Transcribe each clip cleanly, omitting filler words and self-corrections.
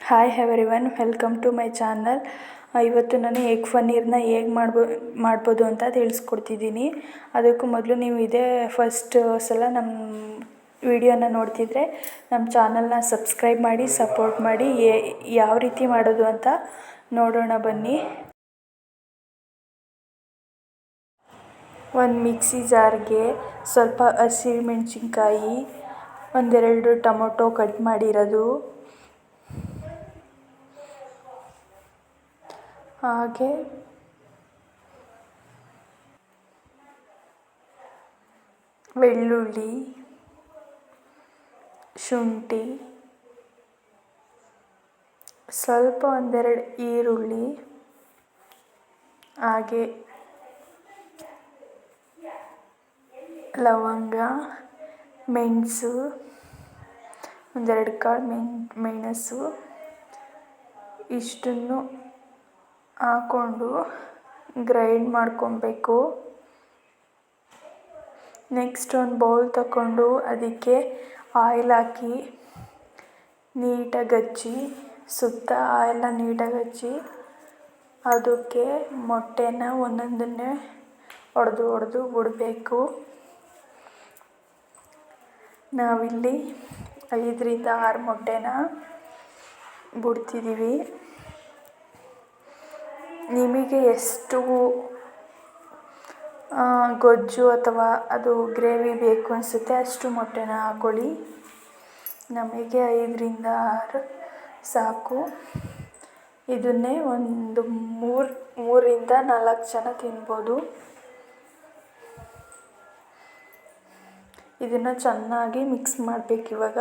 Hi everyone, welcome to my channel. ಇವತ್ತು ನಾನು egg ಪನ್ನೀರ್ನ ಹೇಗೆ ಮಾಡ್ಬೋದು ಅಂತ ತಿಳಿಸ್ಕೊಡ್ತಿದ್ದೀನಿ. ಅದಕ್ಕೂ ಮೊದಲು ನೀವು ಇದೇ ಫಸ್ಟ್ ಸಲ ನಮ್ಮ ವಿಡಿಯೋನ ನೋಡ್ತಿದ್ರೆ ನಮ್ಮ ಚಾನಲ್ನ ಸಬ್ಸ್ಕ್ರೈಬ್ ಮಾಡಿ ಸಪೋರ್ಟ್ ಮಾಡಿ. ಯಾವ ರೀತಿ ಮಾಡೋದು ಅಂತ ನೋಡೋಣ ಬನ್ನಿ. ಒಂದು ಮಿಕ್ಸಿ ಜಾರ್ಗೆ ಸ್ವಲ್ಪ ಹಸಿಮೆಣಸಿನ್ಕಾಯಿ, ಒಂದೆರಡು ಟೊಮೊಟೊ ಕಟ್ ಮಾಡಿರೋದು, ಹಾಗೆ ಬೆಳ್ಳುಳ್ಳಿ, ಶುಂಠಿ, ಸ್ವಲ್ಪ ಒಂದೆರಡು ಈರುಳ್ಳಿ, ಹಾಗೆ ಲವಂಗ, ಮೆಣಸು, ಒಂದೆರಡು ಕಾಳು ಮೆಣಸು, ಇಷ್ಟನ್ನು ಹಾಕ್ಕೊಂಡು ಗ್ರೈಂಡ್ ಮಾಡ್ಕೊಬೇಕು. ನೆಕ್ಸ್ಟ್ ಒಂದು ಬೌಲ್ ತಗೊಂಡು ಅದಕ್ಕೆ ಆಯಿಲ್ ಹಾಕಿ ನೀಟಾಗಿ ಹಚ್ಚಿ, ಸುತ್ತ ಆಯಿಲ್ನ ನೀಟಾಗಿ ಹಚ್ಚಿ ಅದಕ್ಕೆ ಮೊಟ್ಟೆನ ಒಂದೊಂದನ್ನೇ ಒಡೆದು ಬಿಡಬೇಕು. ನಾವಿಲ್ಲಿ 5ರಿಂದ 6 ಮೊಟ್ಟೆನ ಬಿಡ್ತಿದ್ದೀವಿ. ನಿಮಗೆ ಎಷ್ಟು ಗೊಜ್ಜು ಅಥವಾ ಅದು ಗ್ರೇವಿ ಬೇಕು ಅನಿಸುತ್ತೆ ಅಷ್ಟು ಮೊಟ್ಟೆನ ಹಾಕ್ಕೊಳ್ಳಿ. ನಮಗೆ 5ರಿಂದ 6 ಸಾಕು. ಇದನ್ನೇ ಒಂದು 3ರಿಂದ 4 ಜನ ತಿನ್ಬೋದು. ಇದನ್ನು ಚೆನ್ನಾಗಿ ಮಿಕ್ಸ್ ಮಾಡಬೇಕು. ಇವಾಗ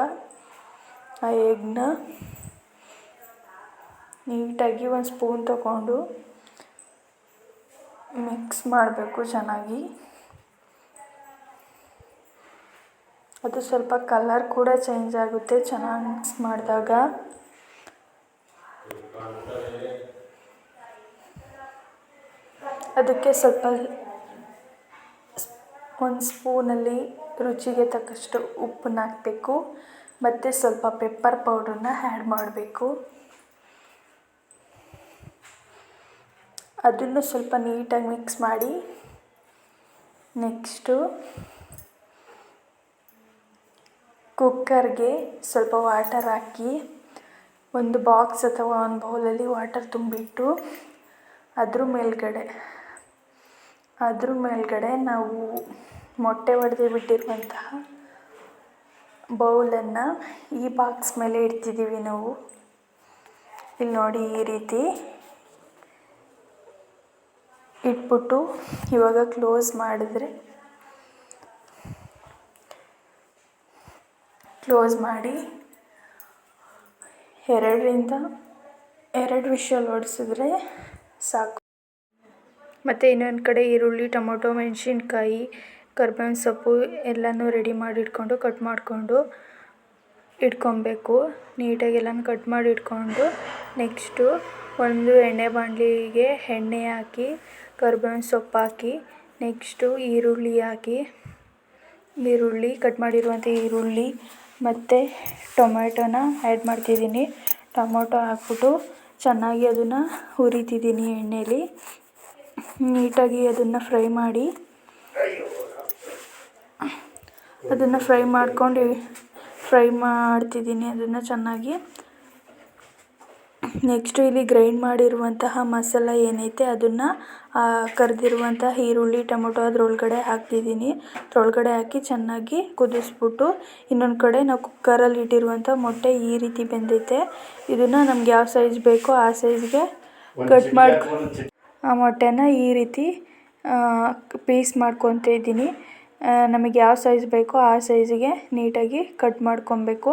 ಆ ಎಗ್ನ ನೀಟಾಗಿ ಒಂದು ಸ್ಪೂನ್ ತಗೊಂಡು ಮಿಕ್ಸ್ ಮಾಡಬೇಕು ಚೆನ್ನಾಗಿ. ಅದು ಸ್ವಲ್ಪ ಕಲರ್ ಕೂಡ ಚೇಂಜ್ ಆಗುತ್ತೆ ಚೆನ್ನಾಗಿ ಮಿಕ್ಸ್ ಮಾಡಿದಾಗ. ಅದಕ್ಕೆ ಸ್ವಲ್ಪ ಒಂದು ಸ್ಪೂನಲ್ಲಿ ರುಚಿಗೆ ತಕ್ಕಷ್ಟು ಉಪ್ಪನ್ನ ಹಾಕಬೇಕು ಮತ್ತು ಸ್ವಲ್ಪ ಪೆಪ್ಪರ್ ಪೌಡ್ರನ್ನ ಆ್ಯಡ್ ಮಾಡಬೇಕು. ಅದನ್ನು ಸ್ವಲ್ಪ ನೀಟಾಗಿ ಮಿಕ್ಸ್ ಮಾಡಿ ನೆಕ್ಸ್ಟು ಕುಕ್ಕರ್ಗೆ ಸ್ವಲ್ಪ ವಾಟರ್ ಹಾಕಿ ಒಂದು ಬಾಕ್ಸ್ ಅಥವಾ ಒಂದು ಬೌಲಲ್ಲಿ ವಾಟರ್ ತುಂಬಿಟ್ಟು ಅದ್ರ ಮೇಲ್ಗಡೆ ನಾವು ಮೊಟ್ಟೆ ಒಡೆದು ಬಿಟ್ಟಿರುವಂತಹ ಬೌಲನ್ನು ಈ ಬಾಕ್ಸ್ ಮೇಲೆ ಇಡ್ತಿದ್ದೀವಿ ನಾವು. ಇಲ್ಲಿ ನೋಡಿ, ಈ ರೀತಿ ಇಟ್ಬಿಟ್ಟು ಇವಾಗ ಕ್ಲೋಸ್ ಮಾಡಿ 2 ವಿಷಲ್ ಹೊಡೆಸಿದ್ರೆ ಸಾಕು. ಮತ್ತು ಇನ್ನೊಂದು ಕಡೆ ಈರುಳ್ಳಿ, ಟೊಮೊಟೊ, ಮೆಣಸಿನ್ಕಾಯಿ, ಕರ್ಬೇವಿನ ಸೊಪ್ಪು ಎಲ್ಲನೂ ರೆಡಿ ಮಾಡಿ ಕಟ್ ಮಾಡಿಕೊಂಡು ಇಟ್ಕೊಬೇಕು. ನೀಟಾಗಿ ಎಲ್ಲನೂ ಕಟ್ ಮಾಡಿ ಇಟ್ಕೊಂಡು ನೆಕ್ಸ್ಟು ಒಂದು ಎಣ್ಣೆ ಬಾಣಲಿಗೆ ಎಣ್ಣೆ ಹಾಕಿ ಕರ್ಬೇವಿನ ಸೊಪ್ಪು ಹಾಕಿ ನೆಕ್ಸ್ಟು ಈರುಳ್ಳಿ ಹಾಕಿ, ಕಟ್ ಮಾಡಿರುವಂಥ ಈರುಳ್ಳಿ ಮತ್ತು ಟೊಮೆಟೊನ ಆ್ಯಡ್ ಮಾಡ್ತಿದ್ದೀನಿ. ಟೊಮೊಟೊ ಹಾಕ್ಬಿಟ್ಟು ಚೆನ್ನಾಗಿ ಅದನ್ನು ಹುರಿತಿದ್ದೀನಿ ಎಣ್ಣೆಲಿ. ನೀಟಾಗಿ ಅದನ್ನು ಫ್ರೈ ಮಾಡ್ತಿದ್ದೀನಿ ಅದನ್ನು ಚೆನ್ನಾಗಿ. ನೆಕ್ಸ್ಟು ಇಲ್ಲಿ ಗ್ರೈಂಡ್ ಮಾಡಿರುವಂತಹ ಮಸಾಲ ಏನೈತೆ ಅದನ್ನು ಕರೆದಿರುವಂತಹ ಈರುಳ್ಳಿ, ಟೊಮೊಟೊ ಅದರೊಳಗಡೆ ಹಾಕ್ತಿದ್ದೀನಿ. ಅದರೊಳಗಡೆ ಹಾಕಿ ಚೆನ್ನಾಗಿ ಕುದಿಸ್ಬಿಟ್ಟು ಇನ್ನೊಂದು ಕಡೆ ನಾವು ಕುಕ್ಕರಲ್ಲಿ ಇಟ್ಟಿರುವಂಥ ಮೊಟ್ಟೆ ಈ ರೀತಿ ಬೆಂದೈತೆ. ಇದನ್ನು ನಮ್ಗೆ ಯಾವ ಸೈಜ್ ಬೇಕೋ ಆ ಸೈಜ್ಗೆ ಕಟ್ ಮಾಡಿ ಆ ಮೊಟ್ಟೆನ ಈ ರೀತಿ ಪೀಸ್ ಮಾಡ್ಕೊತಾ ಇದ್ದೀನಿ. ನಮಗೆ ಯಾವ ಸೈಜ್ ಬೇಕೋ ಆ ಸೈಜಿಗೆ ನೀಟಾಗಿ ಕಟ್ ಮಾಡ್ಕೊಬೇಕು.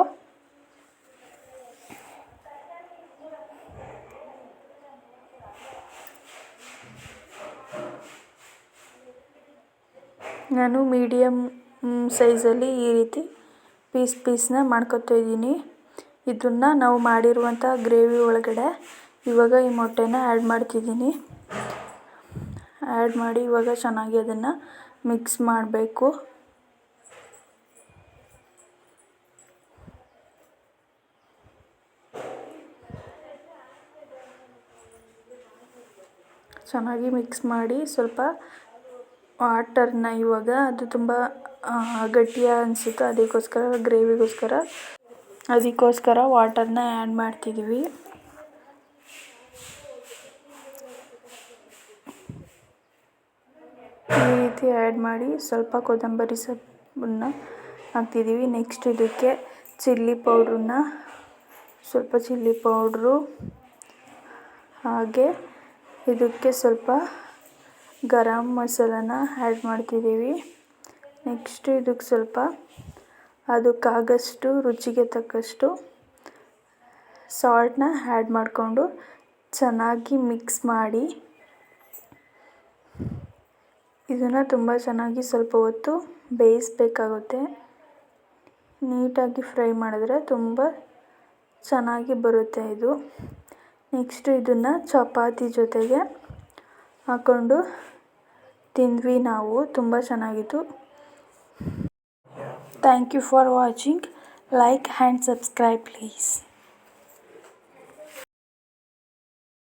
ನಾನು ಮೀಡಿಯಮ್ ಸೈಜಲ್ಲಿ ಈ ರೀತಿ ಪೀಸ್ನ ಮಾಡ್ಕೊತಾ ಇದ್ದೀನಿ. ಇದನ್ನು ನಾವು ಮಾಡಿರುವಂಥ ಗ್ರೇವಿ ಒಳಗಡೆ ಇವಾಗ ಈ ಮೊಟ್ಟೆನ ಆ್ಯಡ್ ಮಾಡ್ತಿದ್ದೀನಿ. ಆ್ಯಡ್ ಮಾಡಿ ಇವಾಗ ಚೆನ್ನಾಗಿ ಅದನ್ನು ಮಿಕ್ಸ್ ಮಾಡಬೇಕು. ಚೆನ್ನಾಗಿ ಮಿಕ್ಸ್ ಮಾಡಿ ಸ್ವಲ್ಪ ವಾಟರ್ನ ಇವಾಗ ಅದು ತುಂಬ ಗಟ್ಟಿಯ ಅನಿಸುತ್ತೆ, ಅದಕ್ಕೋಸ್ಕರ ವಾಟರ್ನ ಆ್ಯಡ್ ಮಾಡ್ತಿದ್ದೀವಿ. ಈ ರೀತಿ ಆ್ಯಡ್ ಮಾಡಿ ಸ್ವಲ್ಪ ಕೊತ್ತಂಬರಿ ಸೊಪ್ಪನ್ನು ಹಾಕ್ತಿದ್ದೀವಿ. ನೆಕ್ಸ್ಟ್ ಇದಕ್ಕೆ ಸ್ವಲ್ಪ ಚಿಲ್ಲಿ ಪೌಡ್ರು, ಹಾಗೆ ಇದಕ್ಕೆ ಸ್ವಲ್ಪ ಗರಂ ಮಸಾಲನ ಆ್ಯಡ್ ಮಾಡ್ತಿದ್ದೀವಿ. ನೆಕ್ಸ್ಟ್ ಇದಕ್ಕೆ ಸ್ವಲ್ಪ ಅದಕ್ಕಾಗಷ್ಟು ರುಚಿಗೆ ತಕ್ಕಷ್ಟು ಸಾಲ್ಟನ್ನ ಆ್ಯಡ್ ಮಾಡಿಕೊಂಡು ಚೆನ್ನಾಗಿ ಮಿಕ್ಸ್ ಮಾಡಿ ಇದನ್ನು ತುಂಬ ಚೆನ್ನಾಗಿ ಸ್ವಲ್ಪ ಹೊತ್ತು ಬೇಯಿಸಬೇಕಾಗುತ್ತೆ. ನೀಟಾಗಿ ಫ್ರೈ ಮಾಡಿದ್ರೆ ತುಂಬ ಚೆನ್ನಾಗಿ ಬರುತ್ತೆ ಇದು. ನೆಕ್ಸ್ಟ್ ಇದನ್ನು ಚಪಾತಿ ಜೊತೆಗೆ ಹಾಕ್ಕೊಂಡು ತಿಂದ್ವಿ ನಾವು, ತುಂಬ ಚೆನ್ನಾಗಿತ್ತು. Thank you for watching. Like and subscribe please.